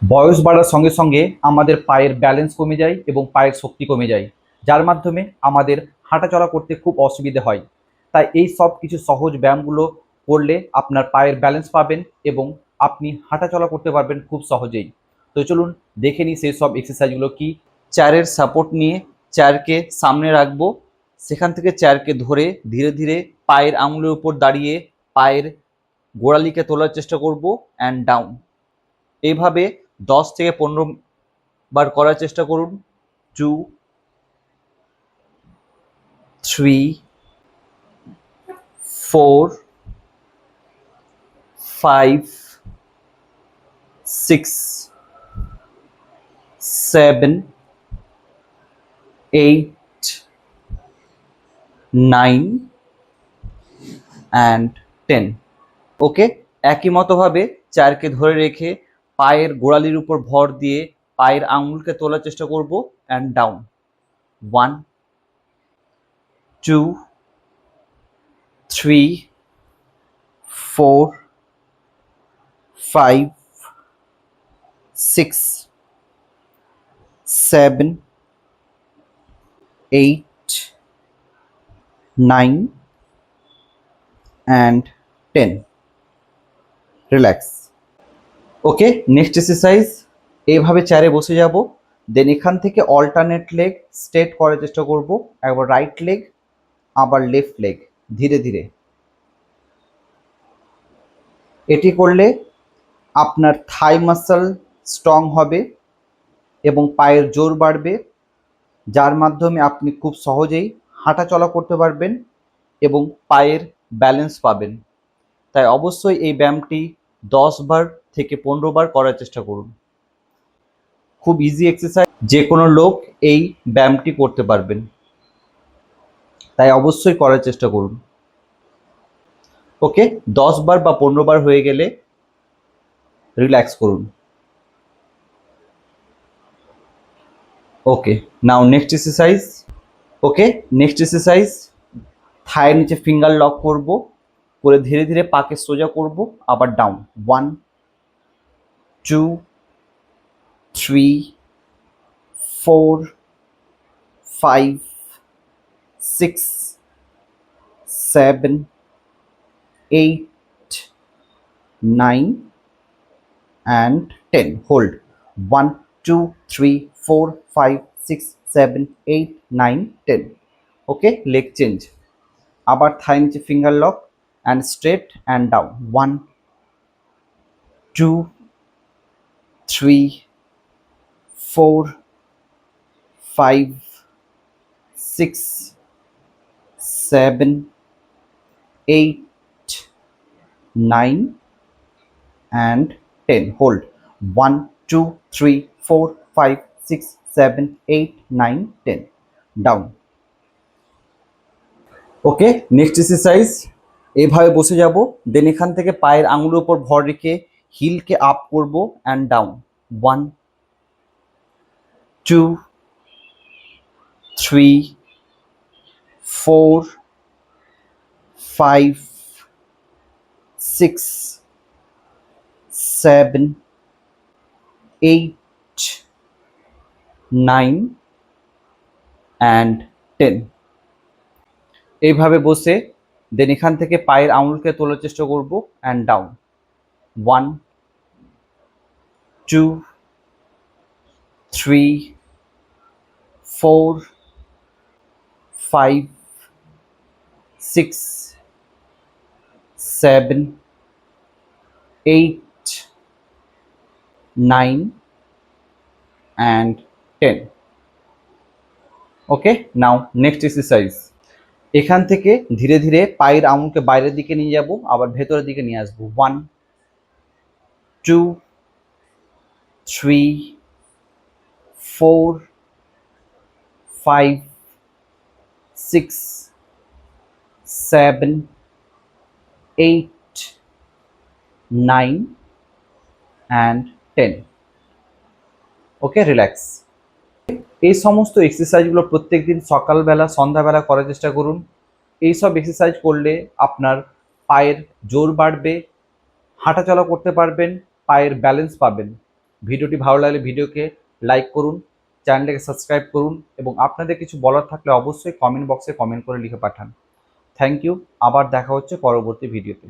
বয়স বাড়ার সঙ্গে সঙ্গে আমাদের পায়ের ব্যালেন্স কমে যায় এবং পায়ের শক্তি কমে যায়, যার মাধ্যমে আমাদের হাঁটাচলা করতে খুব অসুবিধে হয়। তাই এই সব কিছু সহজ ব্যায়ামগুলো করলে আপনার পায়ের ব্যালেন্স পাবেন এবং আপনি হাঁটাচলা করতে পারবেন খুব সহজেই। তো চলুন দেখে নিই সেই সব এক্সারসাইজগুলো কি। চেয়ারের সাপোর্ট নিয়ে চেয়ারকে সামনে রাখবো, সেখান থেকে চেয়ারকে ধরে ধীরে ধীরে পায়ের আঙুলের উপর দাঁড়িয়ে পায়ের গোড়ালিকে তোলার চেষ্টা করব অ্যান্ড ডাউন। এইভাবে 10 থেকে 15 বার করার চেষ্টা করুন। 2, 3, 4, 5, 6, 7, 8, 9 অ্যান্ড 10। ওকে, একই মতোভাবে চেয়ারকে ধরে রেখে পায়ের গোড়ালির উপর ভর দিয়ে পায়ের আঙুলকে তোলার চেষ্টা করব and down. 1, 2, 3, 4, 5, 6, 7, 8, 9 and 10. Relax. Okay, next exercise. এইভাবে চেয়ারে বসে যাব, দেন এখান থেকে অল্টারনেট লেগ স্ট্রেট করার চেষ্টা করব। একবার রাইট লেগ, আবার লেফট লেগ, ধীরে ধীরে। এটি করলে আপনার থাই মাসল স্ট্রং হবে এবং পায়ের জোর বাড়বে, যার মাধ্যমে আপনি খুব সহজেই হাঁটা চলা করতে পারবেন এবং পায়ের ব্যালেন্স পাবেন। তাই অবশ্যই এই ব্যায়ামটি 10 বার থেকে 15 বার করার চেষ্টা করুন। খুব ইজি এক্সারসাইজ, যে কোনো লোক এই ব্যায়ামটি করতে পারবেন, তাই অবশ্যই করার চেষ্টা করুন। ওকে, 10 বার বা 15 বার হয়ে গেলে রিল্যাক্স করুন। ওকে, নাও নেক্সট এক্সারসাইজ। ওকে, নেক্সট এক্সারসাইজ, থায়ের নিচে ফিঙ্গার লক করব, করে ধীরে ধীরে পাকে সোজা করব, আবার down. 1, 2, 3, 4, 5, 6, 7, 8, 9 and 10. Hold. 1, 2, 3, 4, 5, 6, 7, 8, 9, 10. Okay, leg change. আবার থাই নিচে finger lock and straight and down. 1, 2, 3, 4, 5, 6, 7, 8, 9 and 10. Hold. 1, 2, 3, 4, 5, 6, 7, 8, 9, 10. Down. Okay, next exercise. এইভাবে বসে যাব, দেন এখান থেকে পায়ের আঙুলের উপর ভর রেখে হিলকে আপ করব অ্যান্ড ডাউন। 1, 2, 3, 4, 5, 6, 7, 8, 9 and 10. এইভাবে বসে দেন এখান থেকে পায়ের আঙুলকে তোলার চেষ্টা করব and down. 1, 2, 3, 4, 5, 6, 7, 8, 9 and 10. Okay, now next exercise. এখান থেকে ধীরে ধীরে পায়ের আঙুলকে বাইরের দিকে নিয়ে যাব, আবার ভেতরের দিকে নিয়ে আসবো। 1, 2, 3, 4, 5, 6, 7, 8, 9 and 10. Okay, relax. এই সমস্ত এক্সারসাইজগুলো প্রত্যেকদিন সকালবেলা সন্ধ্যাবেলা করার চেষ্টা করুন। এই সব এক্সারসাইজ করলে আপনার পায়ের জোর বাড়বে, হাঁটাচলা করতে পারবেন, পায়ের ব্যালেন্স পাবেন। ভিডিওটি ভালো লাগলে ভিডিওকে লাইক করুন, চ্যানেলটাকে সাবস্ক্রাইব করুন এবং আপনাদের কিছু বলার থাকলে অবশ্যই কমেন্ট বক্সে কমেন্ট করে লিখে পাঠান। Thank you. আবার দেখা হচ্ছে পরবর্তী ভিডিওতে।